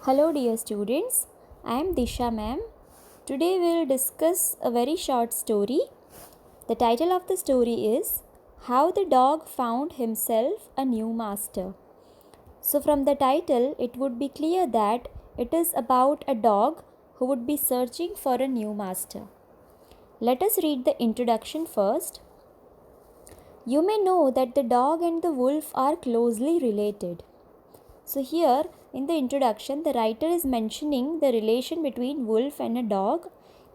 Hello dear students, I am Disha ma'am. Today we will discuss a very short story. The title of the story is How the Dog Found Himself a New Master. So from the title it would be clear that it is about a dog who would be searching for a new master. Let us read the introduction first. You may know that the dog and the wolf are closely related. So here in the introduction, the writer is mentioning the relation between wolf and a dog.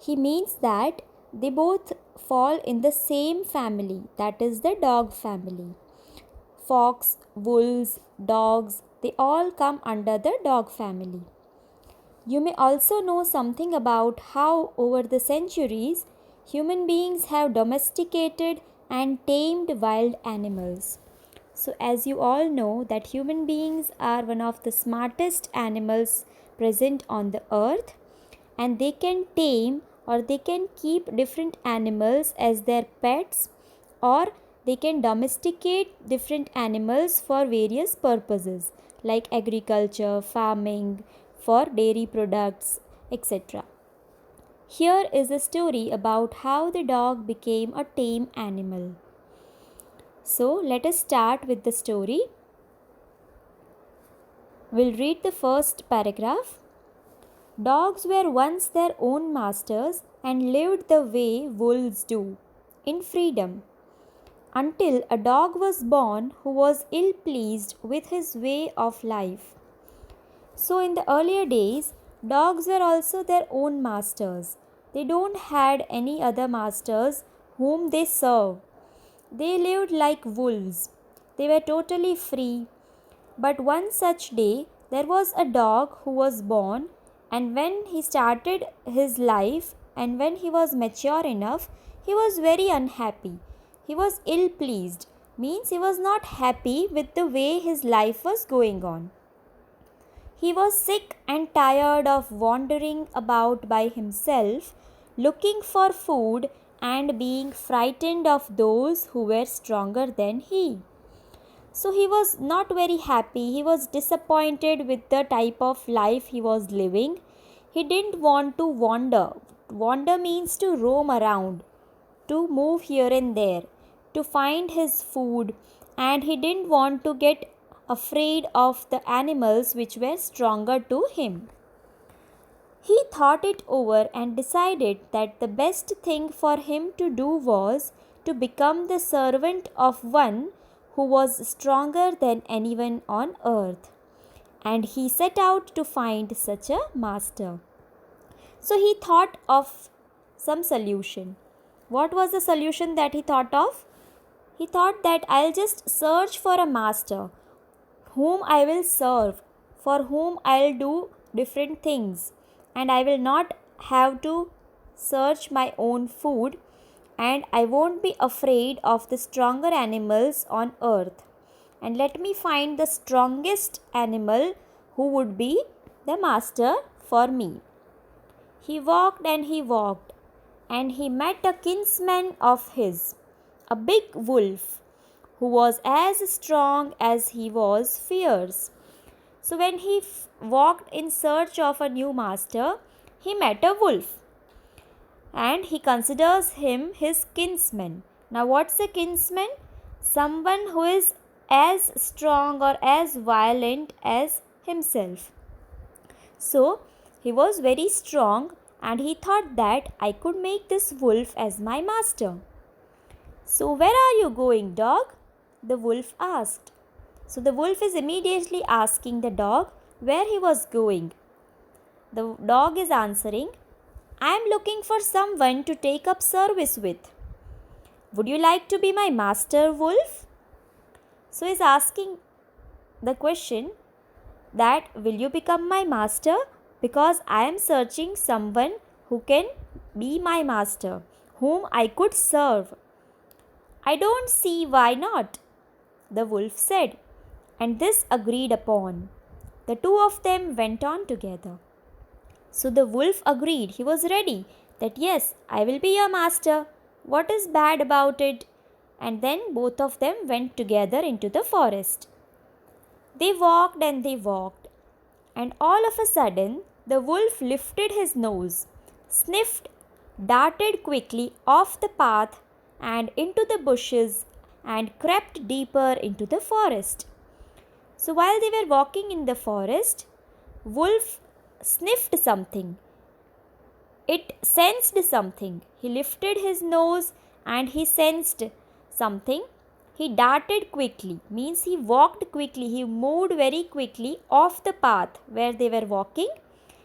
He means that they both fall in the same family, that is the dog family. Fox, wolves, dogs, they all come under the dog family. You may also know something about how over the centuries human beings have domesticated and tamed wild animals. So as you all know that human beings are one of the smartest animals present on the earth, and they can tame or they can keep different animals as their pets, or they can domesticate different animals for various purposes like agriculture, farming, for dairy products, etc. Here is a story about how the dog became a tame animal. So let us start with the story. We'll read the first paragraph. Dogs were once their own masters and lived the way wolves do, in freedom, until a dog was born who was ill pleased with his way of life. So in the earlier days, dogs were also their own masters. They don't had any other masters whom they serve. They lived like wolves. They were totally free. But one such day, there was a dog who was born, and when he started his life and when he was mature enough, he was very unhappy. He was ill pleased, means he was not happy with the way his life was going on. He was sick and tired of wandering about by himself, looking for food and being frightened of those who were stronger than he. So he was not very happy. He was disappointed with the type of life he was living. He didn't want to wander. Wander means to roam around, to move here and there, to find his food, and he didn't want to get afraid of the animals which were stronger to him. He thought it over and decided that the best thing for him to do was to become the servant of one who was stronger than anyone on earth. And he set out to find such a master. So he thought of some solution. What was the solution that he thought of? He thought that I'll just search for a master whom I will serve, for whom I'll do different things, and I will not have to search my own food, and I won't be afraid of the stronger animals on earth. And let me find the strongest animal who would be the master for me. He walked and he walked, and he met a kinsman of his, a big wolf, who was as strong as he was fierce. So when he walked in search of a new master, he met a wolf, and he considers him his kinsman. Now what's a kinsman? Someone who is as strong or as violent as himself. So he was very strong, and he thought that I could make this wolf as my master. So where are you going, dog? The wolf asked. So the wolf is immediately asking the dog where he was going. The dog is answering, I am looking for someone to take up service with. Would you like to be my master, wolf? So he is asking the question that will you become my master? Because I am searching someone who can be my master, whom I could serve. I don't see why not, the wolf said, and this agreed upon. The two of them went on together. So the wolf agreed, he was ready, that yes, I will be your master. What is bad about it? And then both of them went together into the forest. They walked and they walked, and all of a sudden the wolf lifted his nose, sniffed, darted quickly off the path and into the bushes and crept deeper into the forest. So while they were walking in the forest, wolf sniffed something. It sensed something. He lifted his nose and he sensed something. He darted quickly, means he walked quickly, he moved very quickly off the path where they were walking,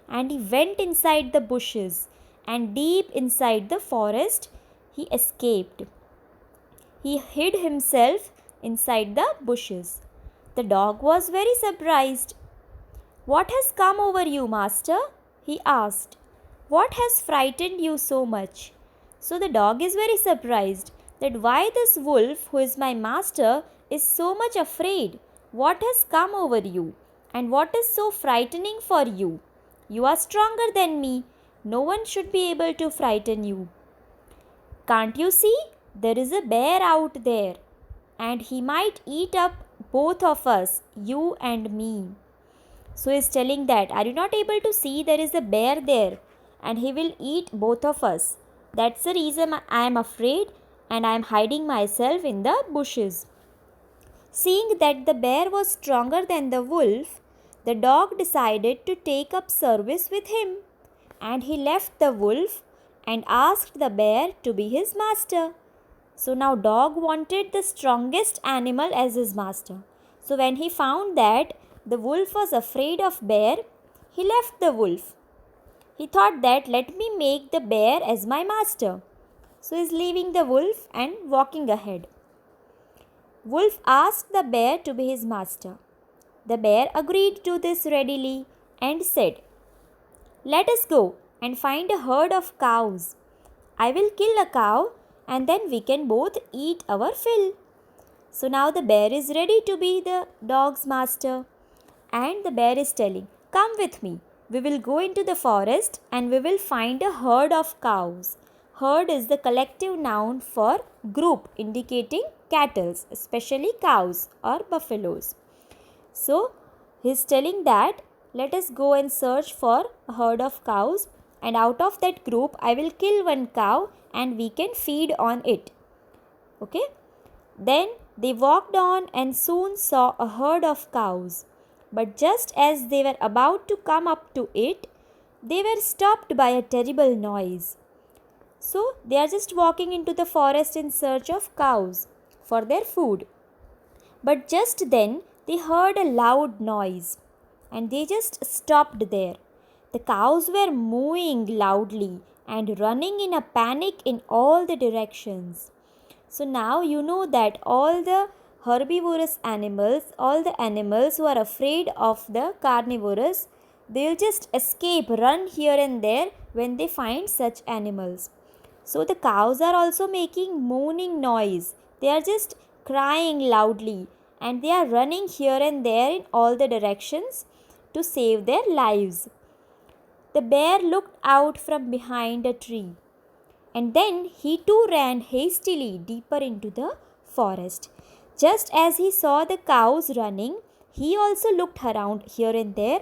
and he went inside the bushes, and deep inside the forest he escaped. He hid himself inside the bushes. The dog was very surprised. "What has come over you, master?" he asked. "What has frightened you so much?" So the dog is very surprised that why this wolf, who is my master, is so much afraid. What has come over you? And what is so frightening for you? You are stronger than me. No one should be able to frighten you. Can't you see? There is a bear out there, and he might eat up both of us, you and me. So he is telling that, are you not able to see there is a bear there, and he will eat both of us? That's the reason I am afraid, and I am hiding myself in the bushes. Seeing that the bear was stronger than the wolf, the dog decided to take up service with him, and he left the wolf and asked the bear to be his master. So now dog wanted the strongest animal as his master. So when he found that the wolf was afraid of bear, he left the wolf. He thought that let me make the bear as my master. So he is leaving the wolf and walking ahead. Wolf asked the bear to be his master. The bear agreed to this readily and said, "Let us go and find a herd of cows. I will kill a cow and then we can both eat our fill." So now the bear is ready to be the dog's master, and the bear is telling, "Come with me. We will go into the forest and we will find a herd of cows." Herd is the collective noun for group indicating cattle, especially cows or buffaloes. So he is telling that let us go and search for a herd of cows, and out of that group I will kill one cow and we can feed on it. Okay? Then they walked on and soon saw a herd of cows. But just as they were about to come up to it, they were stopped by a terrible noise. So they are just walking into the forest in search of cows for their food. But just then they heard a loud noise and they just stopped there. The cows were mooing loudly and running in a panic in all the directions. So now you know that all the herbivorous animals, all the animals who are afraid of the carnivorous, they'll just escape, run here and there when they find such animals. So the cows are also making mooning noise. They are just crying loudly and they are running here and there in all the directions to save their lives. The bear looked out from behind a tree, and then he too ran hastily deeper into the forest. Just as he saw the cows running, he also looked around here and there,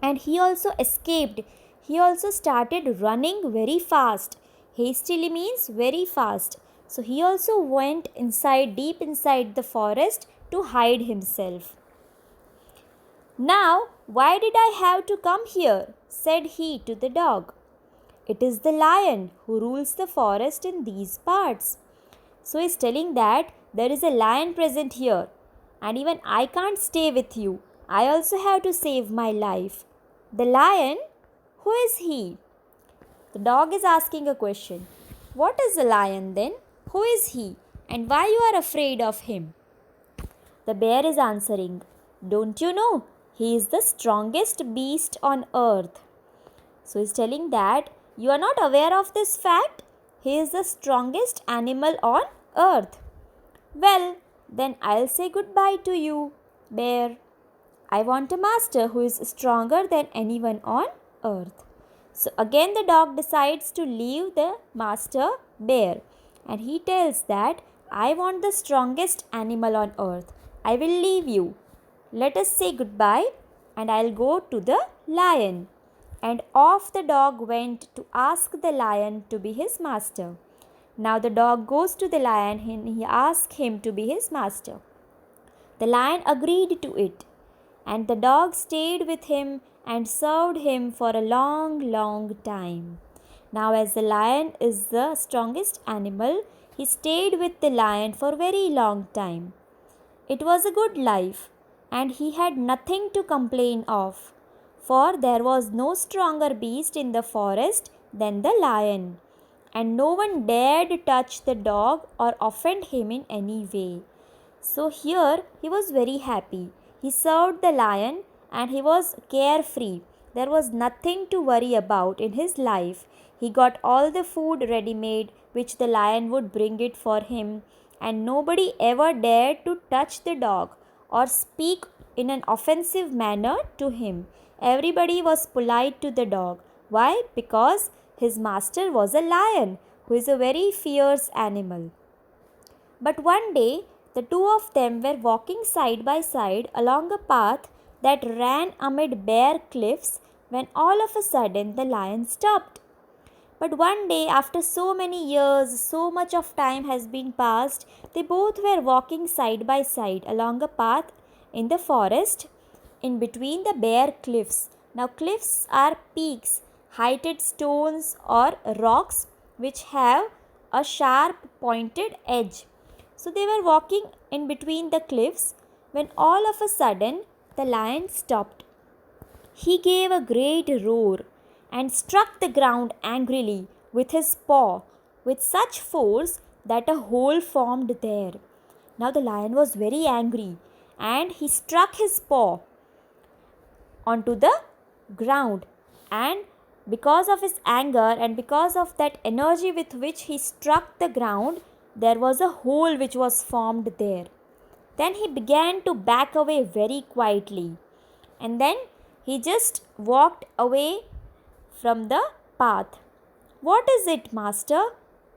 and he also escaped. He also started running very fast. Hastily means very fast. So he also went inside, deep inside the forest to hide himself. "Now, why did I have to come here?" said he to the dog. "It is the lion who rules the forest in these parts." So he is telling that there is a lion present here, and even I can't stay with you. I also have to save my life. The lion? Who is he? The dog is asking a question. What is a lion then? Who is he? And why you are afraid of him? The bear is answering, "Don't you know? He is the strongest beast on earth." So he is telling that you are not aware of this fact. He is the strongest animal on earth. Well, then I'll say goodbye to you, bear. I want a master who is stronger than anyone on earth. So again the dog decides to leave the master bear, and he tells that I want the strongest animal on earth. I will leave you. Let us say goodbye. and I'll go to the lion. And off the dog went to ask the lion to be his master. Now the dog goes to the lion and he asks him to be his master. The lion agreed to it, and the dog stayed with him and served him for a long, long time. Now, as the lion is the strongest animal, he stayed with the lion for a very long time. It was a good life, and he had nothing to complain of, for there was no stronger beast in the forest than the lion, and no one dared touch the dog or offend him in any way. So here he was very happy. He served the lion and he was carefree. There was nothing to worry about in his life. He got all the food ready made which the lion would bring it for him, and nobody ever dared to touch the dog or speak in an offensive manner to him. Everybody was polite to the dog. Why? Because his master was a lion, who is a very fierce animal. But one day, the two of them were walking side by side along a path that ran amid bare cliffs when all of a sudden the lion stopped. But one day, after so many years, so much of time has been passed, they both were walking side by side along a path in the forest in between the bare cliffs. Now, cliffs are peaks, heighted stones or rocks which have a sharp pointed edge. So they were walking in between the cliffs when all of a sudden the lion stopped. He gave a great roar and struck the ground angrily with his paw with such force that a hole formed there. Now the lion was very angry and he struck his paw onto the ground, and because of his anger and because of that energy with which he struck the ground, there was a hole which was formed there. Then he began to back away very quietly, and then he just walked away from the path. "What is it, master?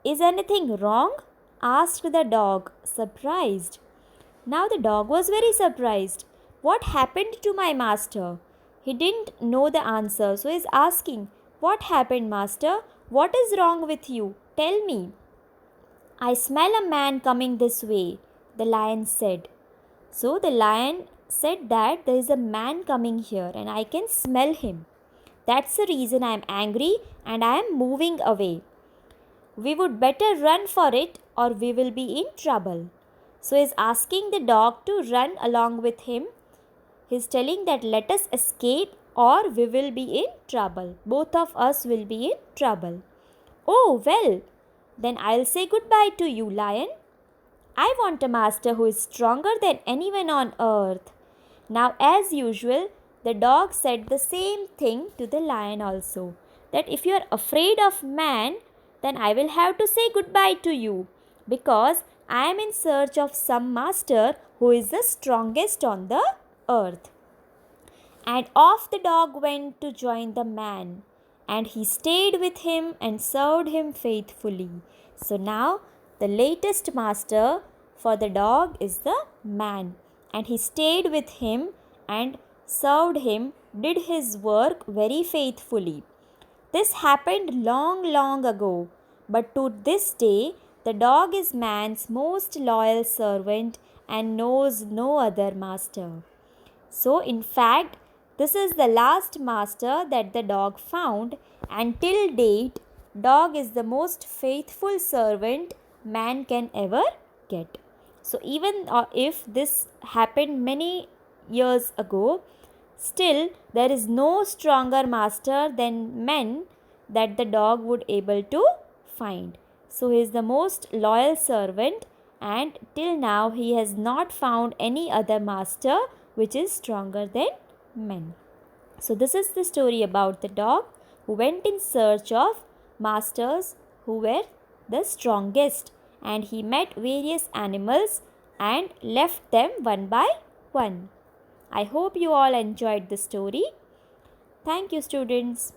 Is anything wrong?" asked the dog, surprised. Now the dog was very surprised. What happened to my master? He didn't know the answer, so he's asking, "What happened, master? What is wrong with you? Tell me." "I smell a man coming this way," the lion said. So the lion said that there is a man coming here and I can smell him. That's the reason I am angry and I am moving away. We would better run for it or we will be in trouble. So he is asking the dog to run along with him. He is telling that let us escape or we will be in trouble. Both of us will be in trouble. "Oh, well, then I'll say goodbye to you, lion. I want a master who is stronger than anyone on earth." Now, as usual, the dog said the same thing to the lion also, that if you are afraid of man, then I will have to say goodbye to you, because I am in search of some master who is the strongest on the earth. And off the dog went to join the man, and he stayed with him and served him faithfully. So now the latest master for the dog is the man, and he stayed with him and served him, did his work very faithfully. This happened long, long ago, but to this day the dog is man's most loyal servant and knows no other master. So in fact, this is the last master that the dog found, and till date, dog is the most faithful servant man can ever get. So even if this happened many years ago, still there is no stronger master than men that the dog would able to find. So he is the most loyal servant, and till now he has not found any other master which is stronger than men. So this is the story about the dog who went in search of masters who were the strongest, and he met various animals and left them one by one. I hope you all enjoyed the story. Thank you, students.